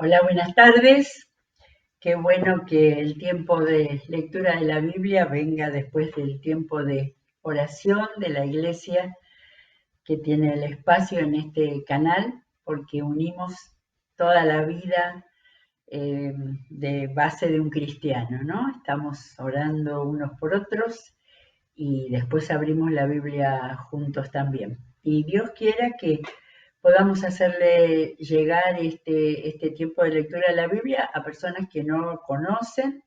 Hola, buenas tardes. Qué bueno que el tiempo de lectura de la Biblia venga después del tiempo de oración de la iglesia que tiene el espacio en este canal, porque unimos toda la vida de base de un cristiano, ¿no? Estamos orando unos por otros y después abrimos la Biblia juntos también. Y Dios quiera que podamos hacerle llegar este tiempo de lectura de la Biblia a personas que no conocen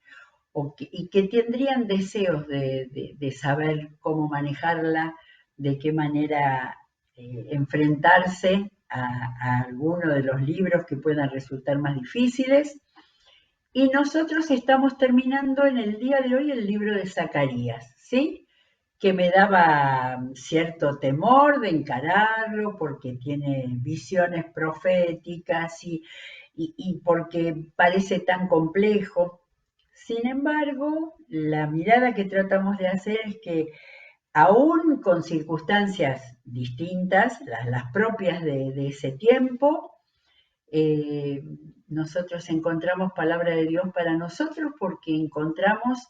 y que tendrían deseos de saber cómo manejarla, de qué manera enfrentarse a alguno de los libros que puedan resultar más difíciles. Y nosotros estamos terminando en el día de hoy el libro de Zacarías, ¿sí? Que me daba cierto temor de encararlo porque tiene visiones proféticas y porque parece tan complejo. Sin embargo, la mirada que tratamos de hacer es que aún con circunstancias distintas, las propias de ese tiempo, eh, nosotros encontramos palabra de Dios para nosotros porque encontramos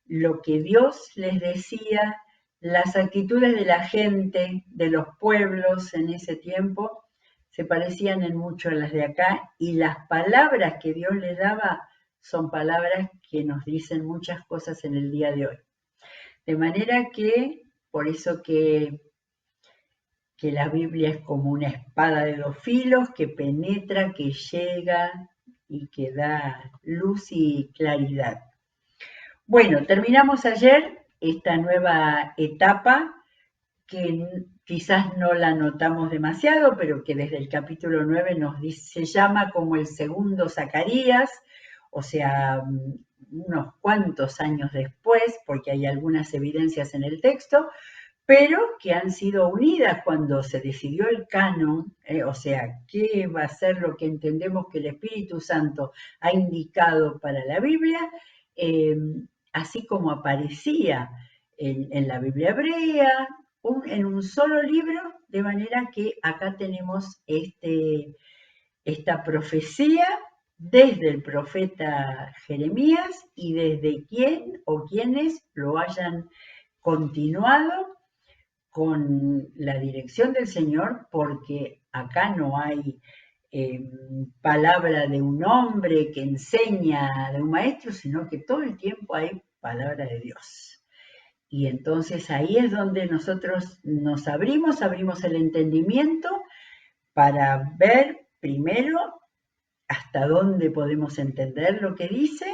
lo que Dios les decía, las actitudes de la gente, de los pueblos en ese tiempo, se parecían en mucho a las de acá y las palabras que Dios les daba son palabras que nos dicen muchas cosas en el día de hoy. De manera que, por eso que la Biblia es como una espada de dos filos que penetra, que llega y que da luz y claridad. Bueno, terminamos ayer esta nueva etapa que quizás no la notamos demasiado, pero que desde el capítulo 9 nos dice, se llama como el segundo Zacarías, o sea, unos cuantos años después, porque hay algunas evidencias en el texto, pero que han sido unidas cuando se decidió el canon, o sea, qué va a ser lo que entendemos que el Espíritu Santo ha indicado para la Biblia, eh, así como aparecía en la Biblia hebrea, en un solo libro, de manera que acá tenemos esta profecía desde el profeta Jeremías y desde quien o quienes lo hayan continuado con la dirección del Señor, porque acá no hay palabra de un hombre que enseña, de un maestro, sino que todo el tiempo hay palabra de Dios. Y entonces ahí es donde nosotros nos abrimos el entendimiento para ver primero hasta dónde podemos entender lo que dice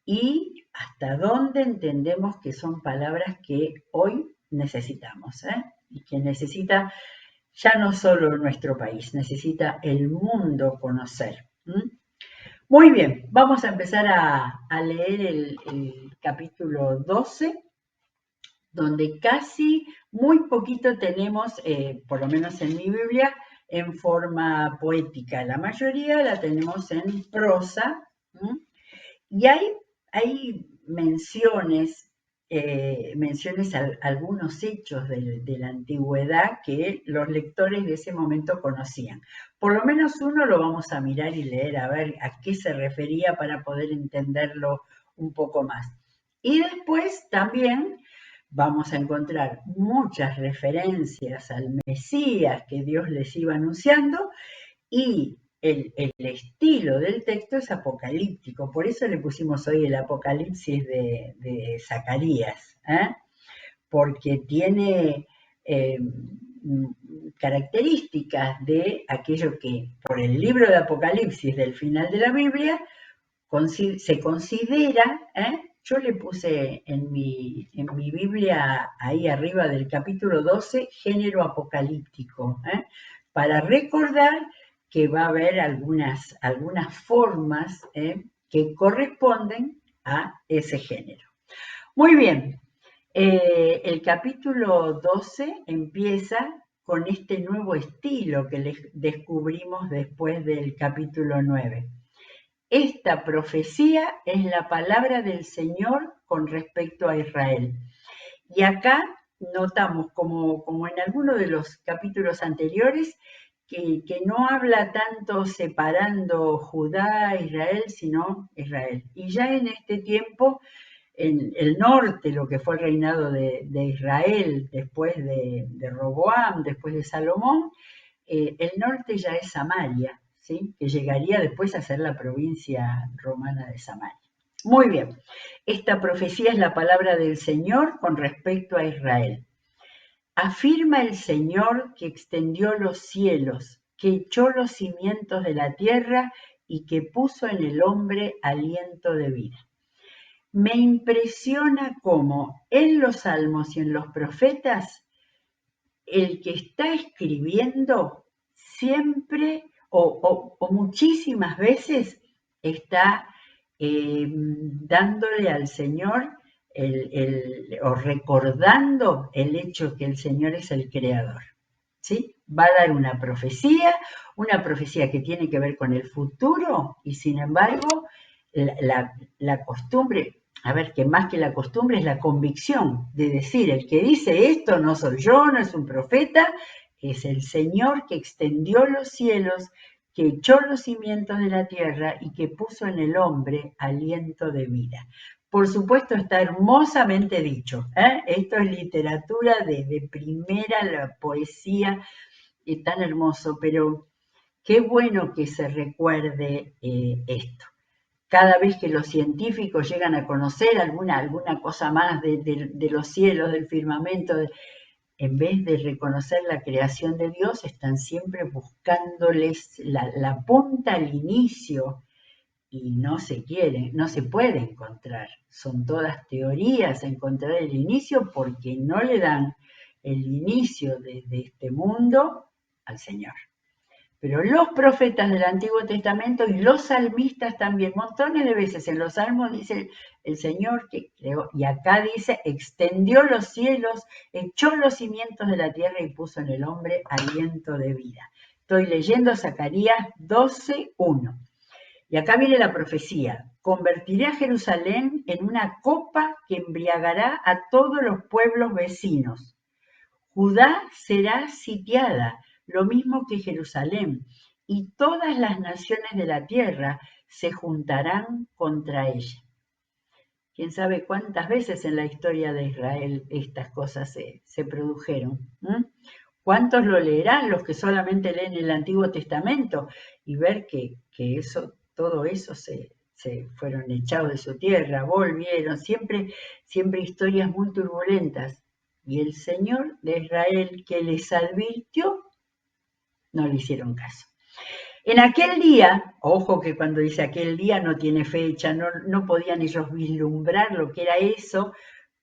y hasta dónde entendemos que son palabras que hoy necesitamos, y que necesita ya no solo nuestro país, necesita el mundo conocer. Muy bien, vamos a empezar a leer el capítulo 12, donde casi muy poquito tenemos, por lo menos en mi Biblia, en forma poética. La mayoría la tenemos en prosa. Y hay menciones, a algunos hechos de la antigüedad que los lectores de ese momento conocían. Por lo menos uno lo vamos a mirar y leer a ver a qué se refería para poder entenderlo un poco más. Y después también vamos a encontrar muchas referencias al Mesías que Dios les iba anunciando y el estilo del texto es apocalíptico, por eso le pusimos hoy el Apocalipsis de Zacarías, porque tiene características de aquello que por el libro de Apocalipsis del final de la Biblia se considera, yo le puse en mi Biblia ahí arriba del capítulo 12, género apocalíptico, para recordar que va a haber algunas formas que corresponden a ese género. Muy bien, el capítulo 12 empieza con este nuevo estilo que descubrimos después del capítulo 9. Esta profecía es la palabra del Señor con respecto a Israel. Y acá notamos, como en alguno de los capítulos anteriores, que no habla tanto separando Judá e Israel, sino Israel. Y ya en este tiempo, en el norte, lo que fue el reinado de Israel después de Roboam, después de Salomón, el norte ya es Samaria, ¿sí? Que llegaría después a ser la provincia romana de Samaria. Muy bien, esta profecía es la palabra del Señor con respecto a Israel. Afirma el Señor que extendió los cielos, que echó los cimientos de la tierra y que puso en el hombre aliento de vida. Me impresiona cómo en los salmos y en los profetas el que está escribiendo siempre o muchísimas veces está dándole al Señor o recordando el hecho que el Señor es el creador. ¿Sí? Va a dar una profecía que tiene que ver con el futuro y sin embargo la costumbre, a ver, que más que la costumbre es la convicción de decir, el que dice esto no soy yo, no es un profeta, es el Señor que extendió los cielos, que echó los cimientos de la tierra y que puso en el hombre aliento de vida. Por supuesto está hermosamente dicho, ¿eh? Esto es literatura de primera, la poesía, es tan hermoso, pero qué bueno que se recuerde esto. Cada vez que los científicos llegan a conocer alguna cosa más de los cielos, del firmamento, en vez de reconocer la creación de Dios, están siempre buscándoles la punta al inicio y no se puede encontrar. Son todas teorías encontrar el inicio porque no le dan el inicio de este mundo al Señor. Pero los profetas del Antiguo Testamento y los salmistas también, montones de veces en los salmos dice el Señor que creó, y acá dice, extendió los cielos, echó los cimientos de la tierra y puso en el hombre aliento de vida. Estoy leyendo Zacarías 12:1. Y acá viene la profecía. Convertiré a Jerusalén en una copa que embriagará a todos los pueblos vecinos. Judá será sitiada, lo mismo que Jerusalén, y todas las naciones de la tierra se juntarán contra ella. Quién sabe cuántas veces en la historia de Israel estas cosas se produjeron. ¿Cuántos lo leerán los que solamente leen el Antiguo Testamento y ver que todo eso se fueron echados de su tierra, volvieron, siempre historias muy turbulentas? Y el Señor de Israel que les advirtió, no le hicieron caso. En aquel día, ojo que cuando dice aquel día no tiene fecha, no podían ellos vislumbrar lo que era eso,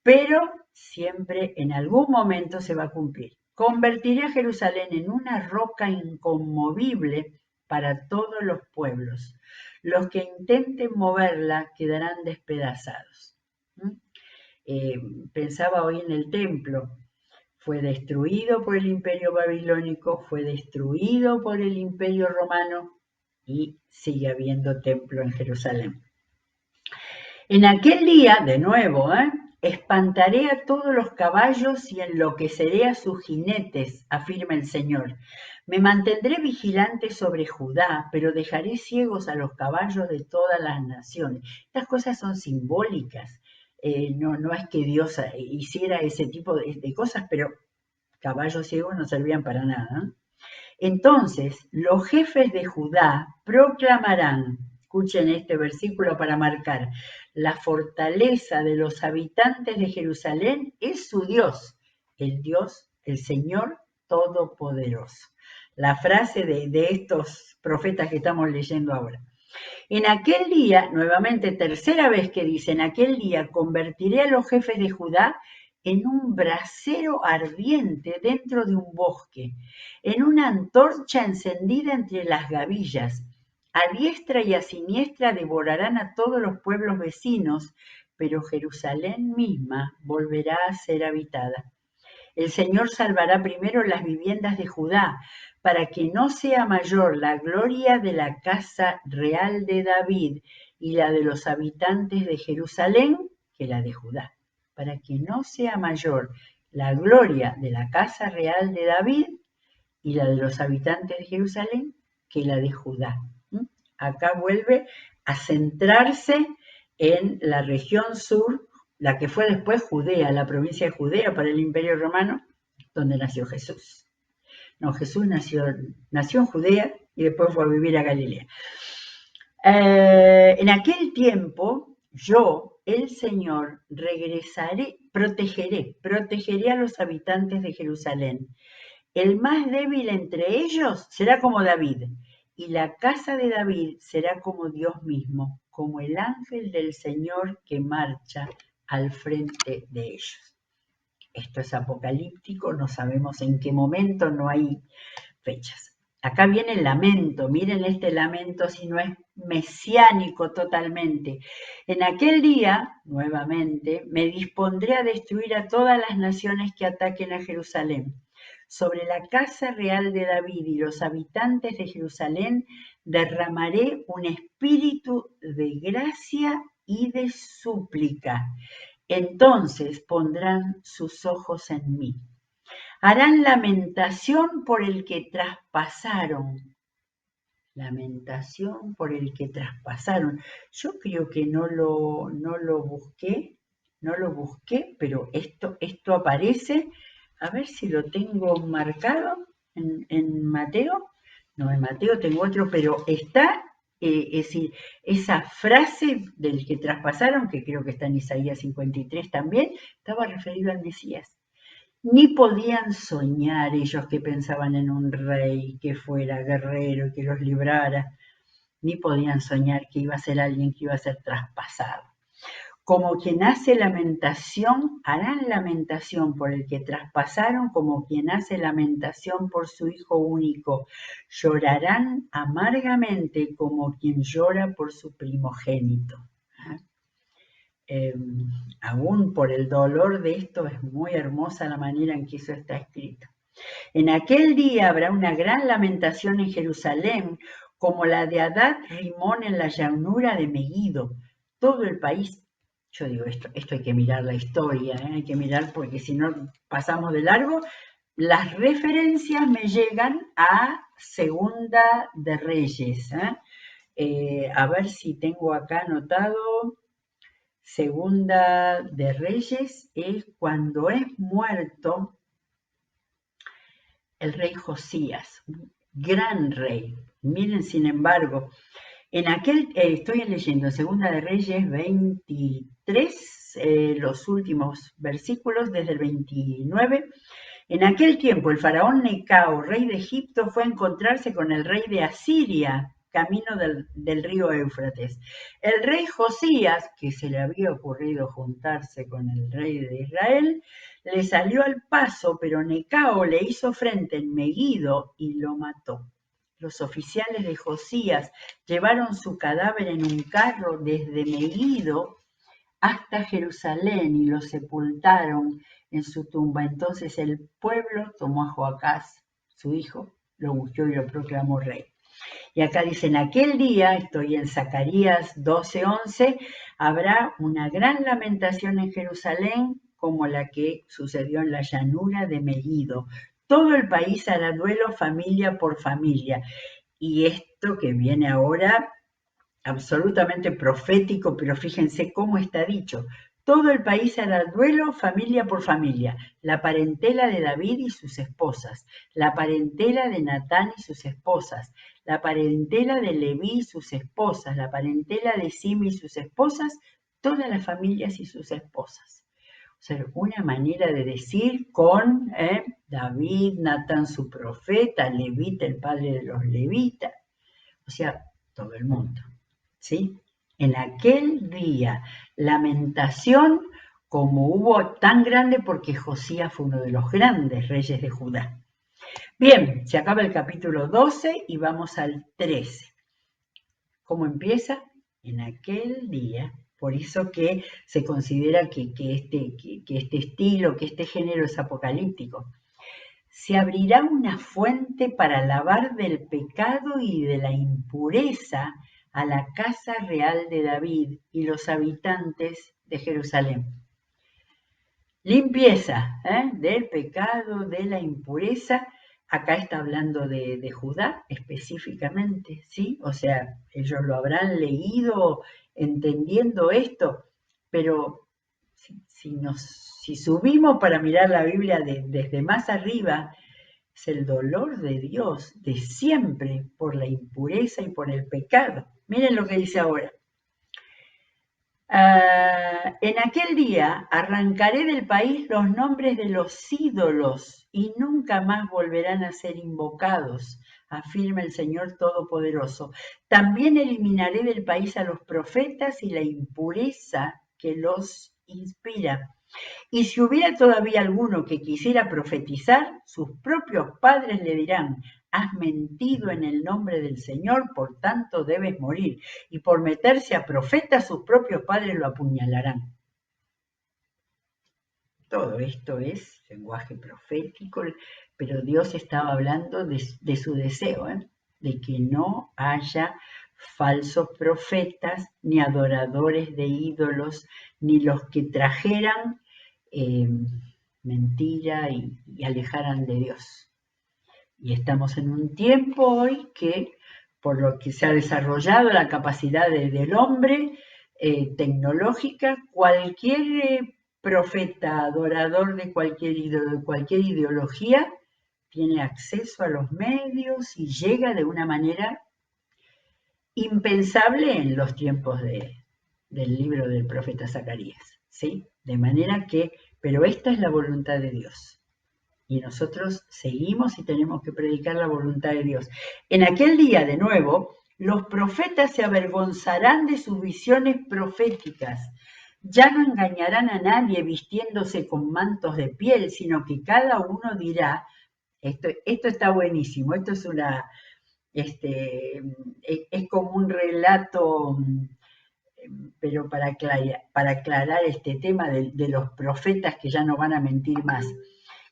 pero siempre en algún momento se va a cumplir. Convertiré a Jerusalén en una roca inconmovible para todos los pueblos. Los que intenten moverla quedarán despedazados. Pensaba hoy en el templo. Fue destruido por el imperio babilónico, fue destruido por el imperio romano y sigue habiendo templo en Jerusalén. En aquel día, de nuevo, espantaré a todos los caballos y enloqueceré a sus jinetes, afirma el Señor. Me mantendré vigilante sobre Judá, pero dejaré ciegos a los caballos de todas las naciones. Estas cosas son simbólicas. No es que Dios hiciera ese tipo de cosas, pero caballos ciegos no servían para nada. Entonces, los jefes de Judá proclamarán, escuchen este versículo para marcar, la fortaleza de los habitantes de Jerusalén es su Dios, el Señor Todopoderoso. La frase de estos profetas que estamos leyendo ahora. En aquel día, nuevamente, tercera vez que dice, en aquel día convertiré a los jefes de Judá en un brasero ardiente dentro de un bosque, en una antorcha encendida entre las gavillas. A diestra y a siniestra devorarán a todos los pueblos vecinos, pero Jerusalén misma volverá a ser habitada. El Señor salvará primero las viviendas de Judá, para que no sea mayor la gloria de la casa real de David y la de los habitantes de Jerusalén que la de Judá. Para que no sea mayor la gloria de la casa real de David y la de los habitantes de Jerusalén que la de Judá. Acá vuelve a centrarse en la región sur, la que fue después Judea, la provincia de Judea para el Imperio Romano, donde nació Jesús. No, Jesús nació en Judea y después fue a vivir a Galilea. En aquel tiempo, yo, el Señor, protegeré a los habitantes de Jerusalén. El más débil entre ellos será como David, y la casa de David será como Dios mismo, como el ángel del Señor que marcha al frente de ellos. Esto es apocalíptico, no sabemos en qué momento, no hay fechas. Acá viene el lamento, miren este lamento si no es mesiánico totalmente. En aquel día, nuevamente, me dispondré a destruir a todas las naciones que ataquen a Jerusalén. Sobre la casa real de David y los habitantes de Jerusalén derramaré un espíritu de gracia y de súplica. Entonces pondrán sus ojos en mí. Harán lamentación por el que traspasaron. Lamentación por el que traspasaron. Yo creo que no lo busqué, pero esto aparece. A ver si lo tengo marcado en Mateo. No, en Mateo tengo otro, pero está, es decir, esa frase del que traspasaron, que creo que está en Isaías 53 también, estaba referido al Mesías. Ni podían soñar ellos que pensaban en un rey que fuera guerrero y que los librara, ni podían soñar que iba a ser alguien que iba a ser traspasado. Como quien hace lamentación, harán lamentación por el que traspasaron, como quien hace lamentación por su hijo único. Llorarán amargamente como quien llora por su primogénito. Aún por el dolor de esto es muy hermosa la manera en que eso está escrito. En aquel día habrá una gran lamentación en Jerusalén, como la de Adad Rimón en la llanura de Meguido. Todo el país, yo digo esto hay que mirar la historia, hay que mirar porque si no pasamos de largo. Las referencias me llegan a Segunda de Reyes. A ver si tengo acá anotado. Segunda de Reyes es cuando es muerto el rey Josías, gran rey. Miren, sin embargo, estoy leyendo Segunda de Reyes 23, los últimos versículos desde el 29. En aquel tiempo el faraón Necao, rey de Egipto, fue a encontrarse con el rey de Asiria, camino del río Éufrates. El rey Josías, que se le había ocurrido juntarse con el rey de Israel, le salió al paso, pero Necao le hizo frente en Meguido y lo mató. Los oficiales de Josías llevaron su cadáver en un carro desde Meguido hasta Jerusalén y lo sepultaron en su tumba. Entonces el pueblo tomó a Joacás, su hijo, lo ungió y lo proclamó rey. Y acá dice, en aquel día, estoy en Zacarías 12:11, habrá una gran lamentación en Jerusalén como la que sucedió en la llanura de Meguido. Todo el país hará duelo familia por familia. Y esto que viene ahora, absolutamente profético, pero fíjense cómo está dicho. Todo el país hará duelo familia por familia, la parentela de David y sus esposas, la parentela de Natán y sus esposas, la parentela de Leví y sus esposas, la parentela de Simi y sus esposas, todas las familias y sus esposas. O sea, una manera de decir con David, Natán su profeta, Levita el padre de los levitas, o sea, todo el mundo. ¿Sí? En aquel día, lamentación como hubo tan grande porque Josías fue uno de los grandes reyes de Judá. Bien, se acaba el capítulo 12 y vamos al 13. ¿Cómo empieza? En aquel día. Por eso que se considera que este estilo, que este género es apocalíptico. Se abrirá una fuente para lavar del pecado y de la impureza a la casa real de David y los habitantes de Jerusalén. Limpieza del pecado, de la impureza Acá está hablando de Judá específicamente, ¿sí? O sea, ellos lo habrán leído entendiendo esto, pero si subimos para mirar la Biblia desde más arriba, es el dolor de Dios de siempre por la impureza y por el pecado. Miren lo que dice ahora. En aquel día arrancaré del país los nombres de los ídolos y nunca más volverán a ser invocados, afirma el Señor Todopoderoso. También eliminaré del país a los profetas y la impureza que los inspira. Y si hubiera todavía alguno que quisiera profetizar, sus propios padres le dirán: has mentido en el nombre del Señor, por tanto debes morir. Y por meterse a profeta, sus propios padres lo apuñalarán. Todo esto es lenguaje profético, pero Dios estaba hablando de su deseo, de que no haya falsos profetas, ni adoradores de ídolos, ni los que trajeran mentira y alejaran de Dios. Y estamos en un tiempo hoy que, por lo que se ha desarrollado la capacidad del hombre tecnológica, cualquier profeta, adorador de cualquier ídolo, de cualquier ideología, tiene acceso a los medios y llega de una manera impensable en los tiempos del libro del profeta Zacarías, ¿sí? De manera que, pero esta es la voluntad de Dios. Y nosotros seguimos y tenemos que predicar la voluntad de Dios. En aquel día, de nuevo, los profetas se avergonzarán de sus visiones proféticas. Ya no engañarán a nadie vistiéndose con mantos de piel, sino que cada uno dirá, esto está buenísimo, esto es es como un relato, pero para aclarar este tema de los profetas que ya no van a mentir más.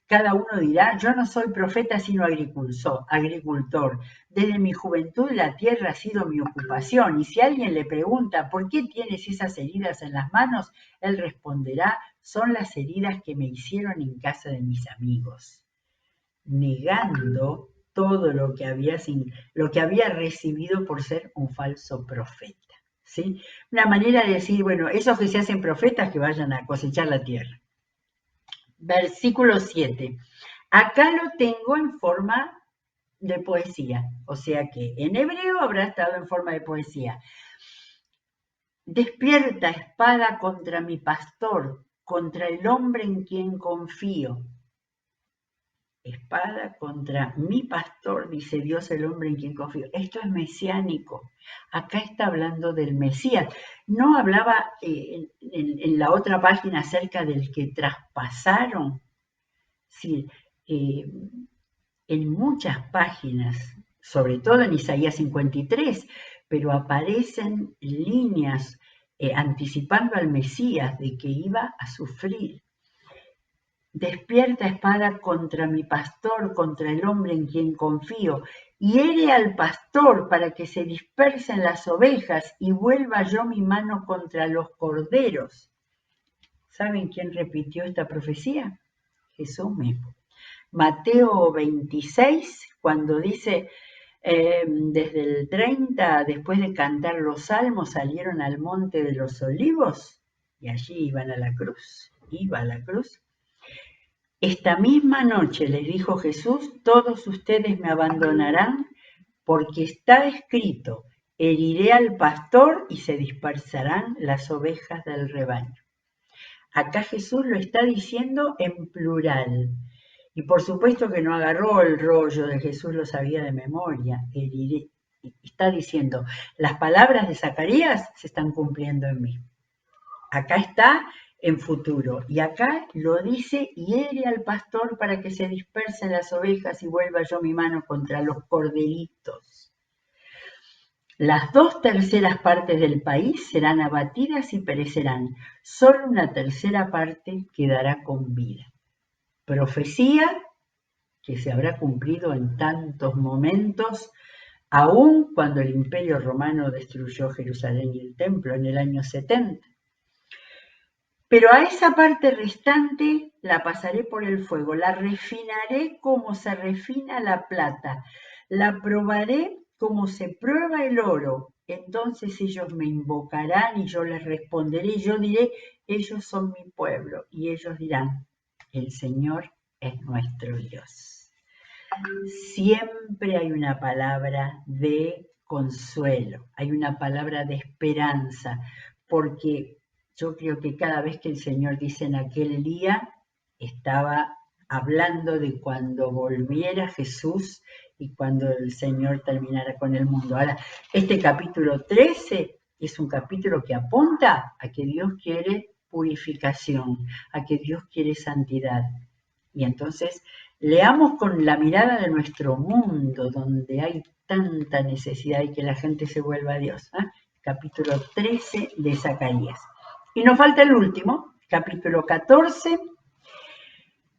Cada uno dirá: yo no soy profeta sino agricultor. Desde mi juventud la tierra ha sido mi ocupación. Y si alguien le pregunta: ¿por qué tienes esas heridas en las manos?, él responderá: son las heridas que me hicieron en casa de mis amigos. Negando todo lo que había recibido por ser un falso profeta. ¿Sí? Una manera de decir: bueno, esos que se hacen profetas, que vayan a cosechar la tierra. Versículo 7. Acá lo tengo en forma de poesía, o sea que en hebreo habrá estado en forma de poesía. Despierta, espada, contra mi pastor, contra el hombre en quien confío. Espada contra mi pastor, dice Dios, el hombre en quien confío. Esto es mesiánico. Acá está hablando del Mesías. No hablaba en la otra página acerca del que traspasaron. Sí, en muchas páginas, sobre todo en Isaías 53, pero aparecen líneas anticipando al Mesías de que iba a sufrir. Despierta, espada, contra mi pastor, contra el hombre en quien confío. Hiere al pastor para que se dispersen las ovejas y vuelva yo mi mano contra los corderos. ¿Saben quién repitió esta profecía? Jesús mismo. Mateo 26, cuando dice, desde el 30, después de cantar los salmos, salieron al monte de los olivos y allí iban a la cruz. Iba a la cruz. Esta misma noche les dijo Jesús: todos ustedes me abandonarán, porque está escrito: heriré al pastor y se dispersarán las ovejas del rebaño. Acá Jesús lo está diciendo en plural. Y por supuesto que no agarró el rollo de Jesús, lo sabía de memoria. Heriré. Está diciendo: las palabras de Zacarías se están cumpliendo en mí. Acá está en futuro. Y acá lo dice: hiere al pastor para que se dispersen las ovejas y vuelva yo mi mano contra los corderitos. Las 2/3 partes del país serán abatidas y perecerán. Solo una tercera parte quedará con vida. Profecía que se habrá cumplido en tantos momentos, aun cuando el Imperio Romano destruyó Jerusalén y el templo en el año 70. Pero a esa parte restante la pasaré por el fuego, la refinaré como se refina la plata, la probaré como se prueba el oro. Entonces ellos me invocarán y yo les responderé y yo diré, ellos son mi pueblo. Y ellos dirán, el Señor es nuestro Dios. Siempre hay una palabra de consuelo, hay una palabra de esperanza, porque yo creo que cada vez que el Señor dice en aquel día, estaba hablando de cuando volviera Jesús y cuando el Señor terminara con el mundo. Ahora, este capítulo 13 es un capítulo que apunta a que Dios quiere purificación, a que Dios quiere santidad. Y entonces leamos con la mirada de nuestro mundo, donde hay tanta necesidad y que la gente se vuelva a Dios. Capítulo 13 de Zacarías. Y nos falta el último, capítulo 14,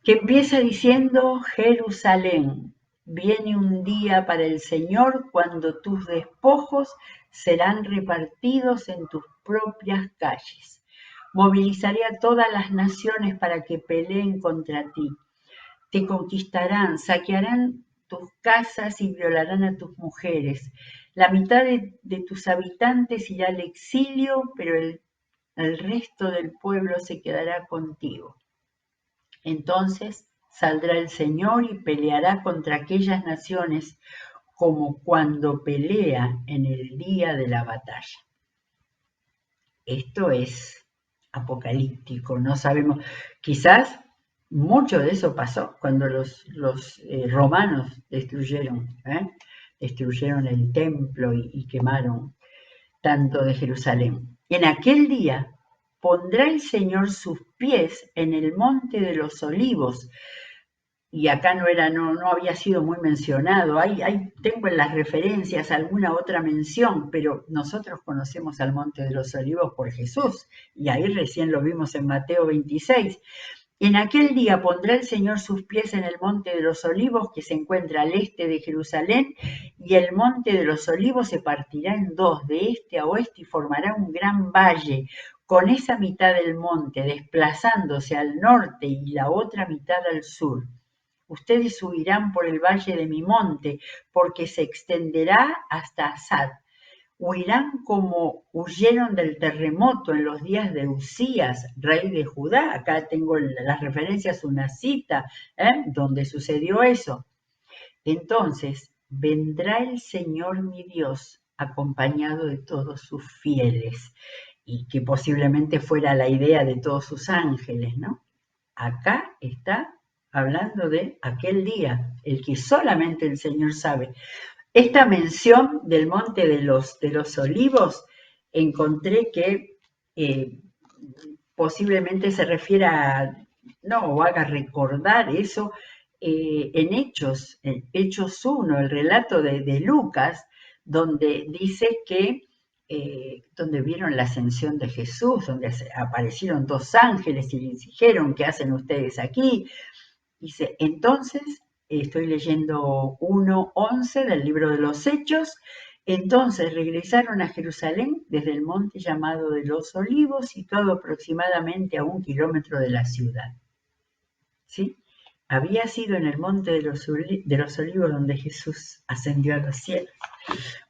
que empieza diciendo, Jerusalén, viene un día para el Señor cuando tus despojos serán repartidos en tus propias calles. Movilizaré a todas las naciones para que peleen contra ti. Te conquistarán, saquearán tus casas y violarán a tus mujeres. La mitad de tus habitantes irá al exilio, pero el resto del pueblo se quedará contigo. Entonces saldrá el Señor y peleará contra aquellas naciones como cuando pelea en el día de la batalla. Esto es apocalíptico, no sabemos, quizás mucho de eso pasó cuando los romanos destruyeron el templo y quemaron tanto de Jerusalén. En aquel día pondrá el Señor sus pies en el monte de los olivos, y acá no había sido muy mencionado. Tengo en las referencias alguna otra mención, pero nosotros conocemos al Monte de los Olivos por Jesús, y ahí recién lo vimos en Mateo 26. En aquel día pondrá el Señor sus pies en el Monte de los Olivos, que se encuentra al este de Jerusalén, y el Monte de los Olivos se partirá en dos, de este a oeste, y formará un gran valle, con esa mitad del monte desplazándose al norte y la otra mitad al sur. Ustedes subirán por el valle de mi monte, porque se extenderá hasta Asad. Huirán como huyeron del terremoto en los días de Usías, rey de Judá. Acá tengo las referencias, una cita donde sucedió eso. Entonces vendrá el Señor mi Dios acompañado de todos sus fieles, y que posiblemente fuera la idea de todos sus ángeles, ¿no? Acá está hablando de aquel día, el que solamente el Señor sabe. Esta mención del Monte de los Olivos, encontré que posiblemente se refiera, no, o haga recordar eso en Hechos 1, el relato de Lucas, donde dice que donde vieron la ascensión de Jesús, donde aparecieron dos ángeles y les dijeron, ¿qué hacen ustedes aquí? Dice, entonces, estoy leyendo 1:11 del libro de los Hechos, entonces regresaron a Jerusalén desde el monte llamado de los Olivos, situado aproximadamente a 1 kilómetro de la ciudad. ¿Sí? Había sido en el monte de los Olivos donde Jesús ascendió a los cielos,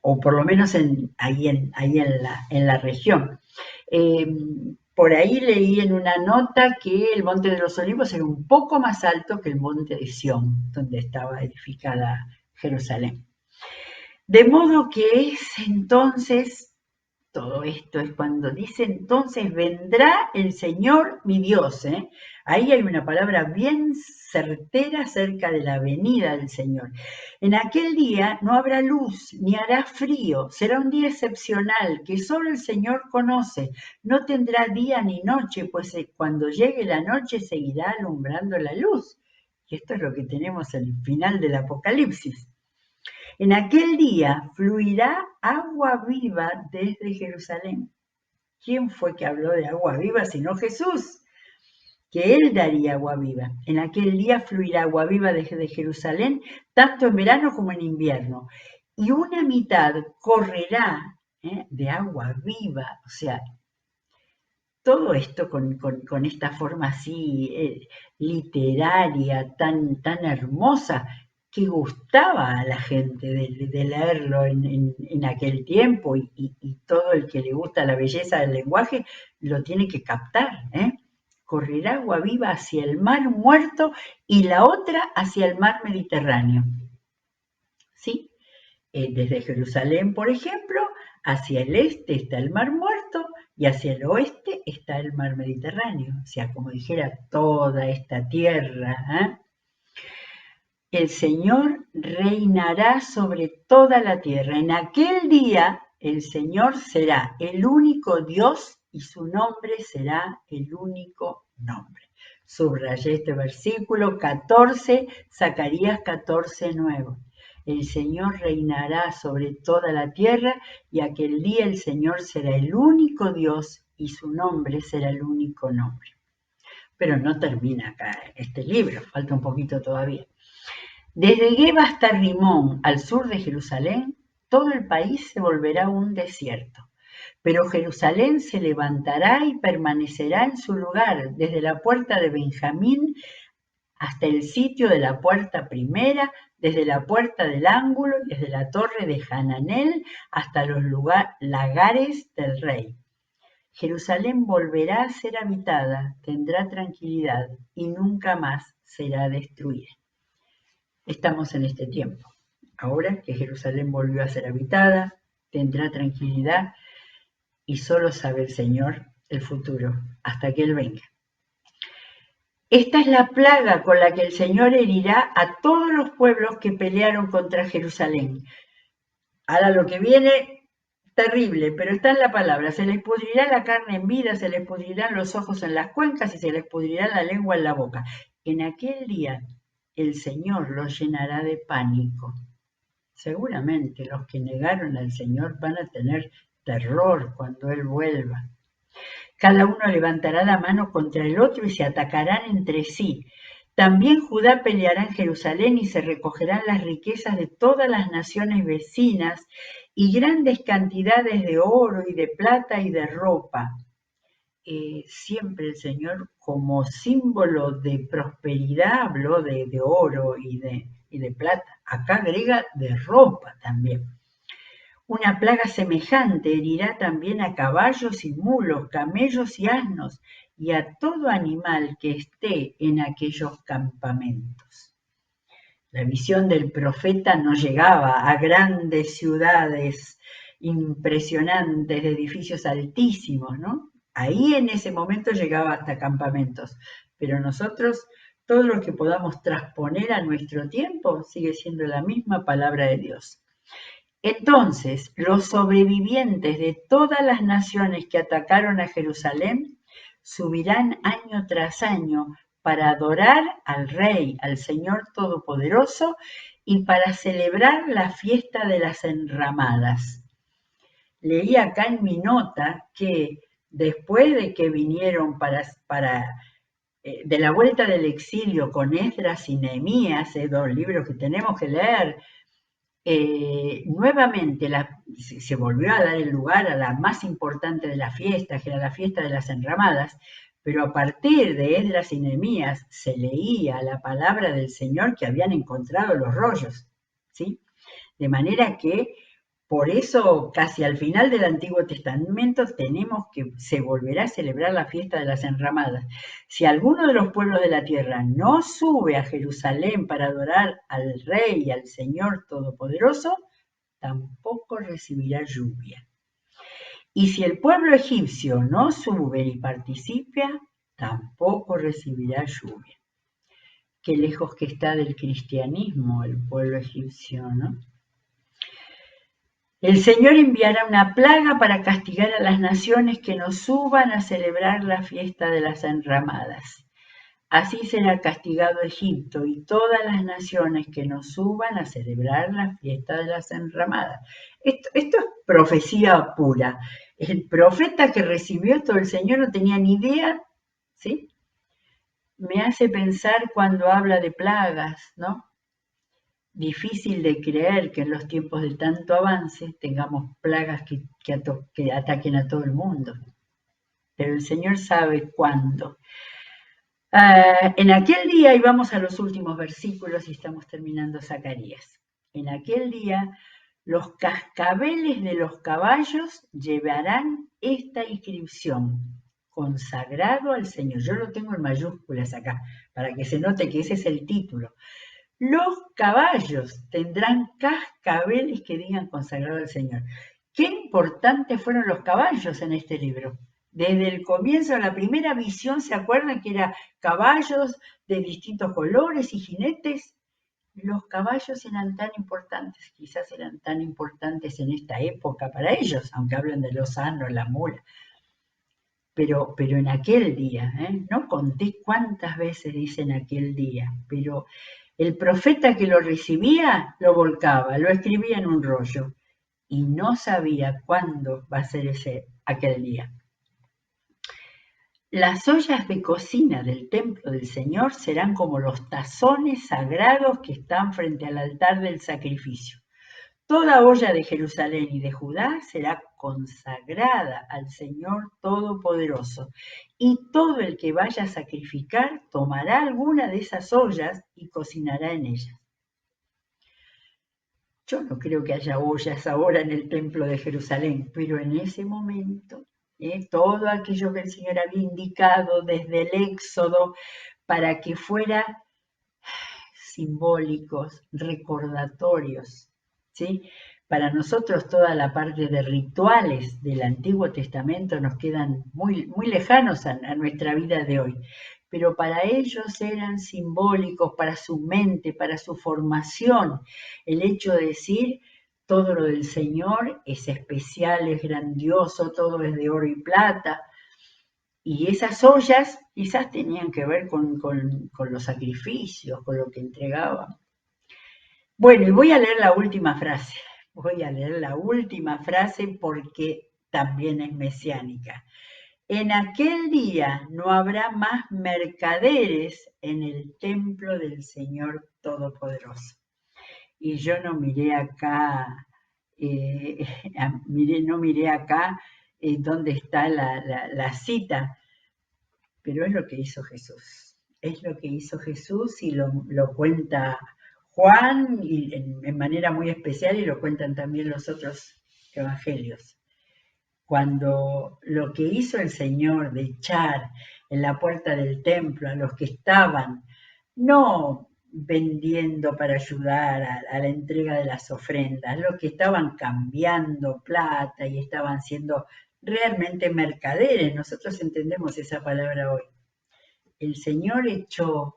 o por lo menos ahí en la región. Por ahí leí en una nota que el Monte de los Olivos era un poco más alto que el Monte de Sión, donde estaba edificada Jerusalén. De modo que es entonces, todo esto es cuando dice entonces vendrá el Señor mi Dios. Ahí hay una palabra bien certera acerca de la venida del Señor. En aquel día no habrá luz ni hará frío, será un día excepcional que solo el Señor conoce. No tendrá día ni noche, pues cuando llegue la noche seguirá alumbrando la luz. Y esto es lo que tenemos al final del Apocalipsis. En aquel día fluirá agua viva desde Jerusalén. ¿Quién fue que habló de agua viva sino Jesús? Que Él daría agua viva. En aquel día fluirá agua viva desde Jerusalén, tanto en verano como en invierno. Y una mitad correrá de agua viva, o sea, todo esto con esta forma así literaria, tan hermosa, que gustaba a la gente de leerlo en aquel tiempo y todo el que le gusta la belleza del lenguaje lo tiene que captar, ¿eh? Correrá agua viva hacia el mar muerto y la otra hacia el mar Mediterráneo. ¿Sí? Desde Jerusalén, por ejemplo, hacia el este está el Mar Muerto y hacia el oeste está el Mar Mediterráneo. O sea, como dijera, toda esta tierra. ¿Eh? El Señor reinará sobre toda la tierra. En aquel día el Señor será el único Dios y su nombre será el único nombre. Subrayé este versículo 14, Zacarías 14:9. El Señor reinará sobre toda la tierra y aquel día el Señor será el único Dios y su nombre será el único nombre. Pero no termina acá este libro, falta un poquito todavía. Desde Geba hasta Rimón, al sur de Jerusalén, todo el país se volverá un desierto. Pero Jerusalén se levantará y permanecerá en su lugar, desde la puerta de Benjamín hasta el sitio de la puerta primera, desde la puerta del ángulo, desde la torre de Hananel hasta los lagares del rey. Jerusalén volverá a ser habitada, tendrá tranquilidad y nunca más será destruida. Estamos en este tiempo. Ahora que Jerusalén volvió a ser habitada, tendrá tranquilidad y solo sabe el Señor el futuro hasta que Él venga. Esta es la plaga con la que el Señor herirá a todos los pueblos que pelearon contra Jerusalén. Ahora lo que viene, terrible, pero está en la palabra. Se les pudrirá la carne en vida, se les pudrirán los ojos en las cuencas y se les pudrirá la lengua en la boca. En aquel día el Señor los llenará de pánico. Seguramente los que negaron al Señor van a tener terror cuando Él vuelva. Cada uno levantará la mano contra el otro y se atacarán entre sí. También Judá peleará en Jerusalén y se recogerán las riquezas de todas las naciones vecinas y grandes cantidades de oro y de plata y de ropa. Siempre el Señor como símbolo de prosperidad habló de oro y de plata. Acá agrega de ropa también. Una plaga semejante herirá también a caballos y mulos, camellos y asnos, y a todo animal que esté en aquellos campamentos. La visión del profeta no llegaba a grandes ciudades impresionantes, de edificios altísimos, ¿no? Ahí en ese momento llegaba hasta campamentos, pero nosotros, todo lo que podamos transponer a nuestro tiempo, sigue siendo la misma palabra de Dios. Entonces, los sobrevivientes de todas las naciones que atacaron a Jerusalén subirán año tras año para adorar al Rey, al Señor Todopoderoso, y para celebrar la fiesta de las enramadas. Leí acá en mi nota que después de que vinieron de la vuelta del exilio con Esdras y Nehemías, dos libros que tenemos que leer, nuevamente se volvió a dar el lugar a la más importante de las fiestas, que era la fiesta de las enramadas, pero a partir de Esdras y Nehemías se leía la palabra del Señor que habían encontrado los rollos, ¿sí? De manera que por eso casi al final del Antiguo Testamento tenemos que se volverá a celebrar la fiesta de las enramadas. Si alguno de los pueblos de la tierra no sube a Jerusalén para adorar al Rey y al Señor Todopoderoso, tampoco recibirá lluvia. Y si el pueblo egipcio no sube ni participa, tampoco recibirá lluvia. Qué lejos que está del cristianismo el pueblo egipcio, ¿no? El Señor enviará una plaga para castigar a las naciones que no suban a celebrar la fiesta de las enramadas. Así será castigado Egipto y todas las naciones que no suban a celebrar la fiesta de las enramadas. Esto es profecía pura. El profeta que recibió esto del Señor no tenía ni idea, ¿sí? Me hace pensar cuando habla de plagas, ¿no? Difícil de creer que en los tiempos de tanto avance tengamos plagas que ataquen a todo el mundo. pero el Señor sabe cuándo. En aquel día, y vamos a los últimos versículos y estamos terminando Zacarías. En aquel día, los cascabeles de los caballos llevarán esta inscripción: consagrado al Señor. Yo lo tengo en mayúsculas acá, para que se note que ese es el título. Los caballos tendrán cascabeles que digan consagrado al Señor. Qué importantes fueron los caballos en este libro. Desde el comienzo, la primera visión, ¿se acuerdan que era caballos de distintos colores y jinetes? Los caballos eran tan importantes, quizás eran tan importantes en esta época para ellos, aunque hablan de los asnos, la mula. Pero en aquel día, no conté cuántas veces dicen aquel día, pero el profeta que lo recibía lo volcaba, lo escribía en un rollo y no sabía cuándo va a ser aquel día. Las ollas de cocina del templo del Señor serán como los tazones sagrados que están frente al altar del sacrificio. Toda olla de Jerusalén y de Judá será consagrada al Señor Todopoderoso, y todo el que vaya a sacrificar tomará alguna de esas ollas y cocinará en ellas. Yo no creo que haya ollas ahora en el templo de Jerusalén, pero en ese momento, todo aquello que el Señor había indicado desde el Éxodo para que fuera simbólicos, recordatorios, ¿sí? Para nosotros toda la parte de rituales del Antiguo Testamento nos quedan muy, muy lejanos a nuestra vida de hoy, pero para ellos eran simbólicos, para su mente, para su formación. El hecho de decir, todo lo del Señor es especial, es grandioso, todo es de oro y plata. Y esas ollas quizás tenían que ver con los sacrificios, con lo que entregaban. Bueno, y voy a leer la última frase. Voy a leer la última frase porque también es mesiánica. En aquel día no habrá más mercaderes en el templo del Señor Todopoderoso. Y yo no miré acá, no miré acá dónde está la cita, pero es lo que hizo Jesús. Es lo que hizo Jesús y lo cuenta Juan y en manera muy especial, y lo cuentan también los otros evangelios. Cuando lo que hizo el Señor de echar en la puerta del templo a los que estaban no vendiendo para ayudar a la entrega de las ofrendas, los que estaban cambiando plata y estaban siendo realmente mercaderes, nosotros entendemos esa palabra hoy. El Señor echó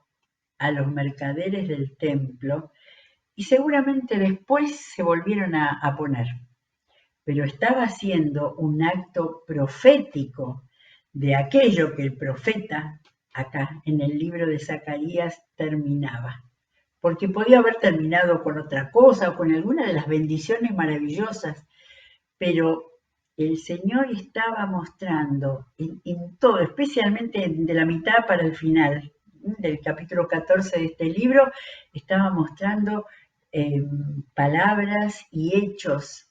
a los mercaderes del templo y seguramente después se volvieron a poner, pero estaba haciendo un acto profético de aquello que el profeta acá en el libro de Zacarías terminaba, porque podía haber terminado con otra cosa o con alguna de las bendiciones maravillosas, pero el Señor estaba mostrando en todo, especialmente de la mitad para el final del capítulo 14 de este libro, estaba mostrando palabras y hechos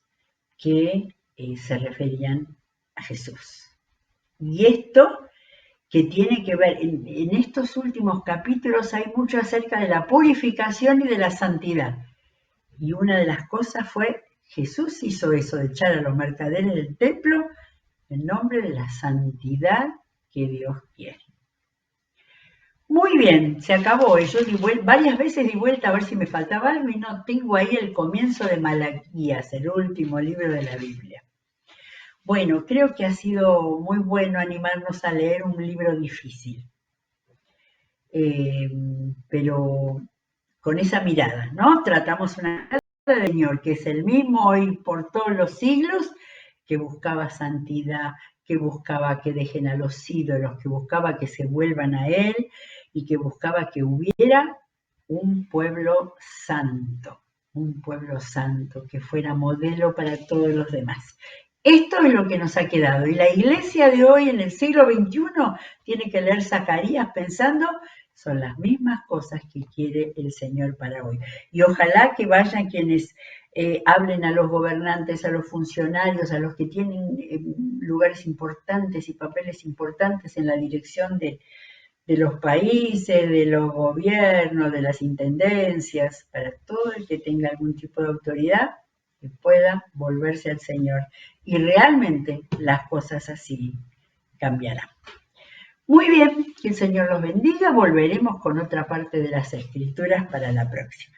que se referían a Jesús. Y esto que tiene que ver, en estos últimos capítulos hay mucho acerca de la purificación y de la santidad. Y una de las cosas fue, Jesús hizo eso, de echar a los mercaderes del templo en nombre de la santidad que Dios quiere. Muy bien, se acabó. Yo varias veces di vuelta a ver si me faltaba algo y no tengo ahí el comienzo de Malaquías, el último libro de la Biblia. Bueno, creo que ha sido muy bueno animarnos a leer un libro difícil, pero con esa mirada, ¿no? Tratamos una mirada del Señor, que es el mismo hoy por todos los siglos, que buscaba santidad, que buscaba que dejen a los ídolos, que buscaba que se vuelvan a Él y que buscaba que hubiera un pueblo santo, que fuera modelo para todos los demás. Esto es lo que nos ha quedado. Y la iglesia de hoy, en el siglo XXI, tiene que leer Zacarías pensando, son las mismas cosas que quiere el Señor para hoy. Y ojalá que vayan quienes hablen a los gobernantes, a los funcionarios, a los que tienen lugares importantes y papeles importantes en la dirección de los países, de los gobiernos, de las intendencias, para todo el que tenga algún tipo de autoridad, que pueda volverse al Señor. Y realmente las cosas así cambiarán. Muy bien, que el Señor los bendiga. Volveremos con otra parte de las Escrituras para la próxima.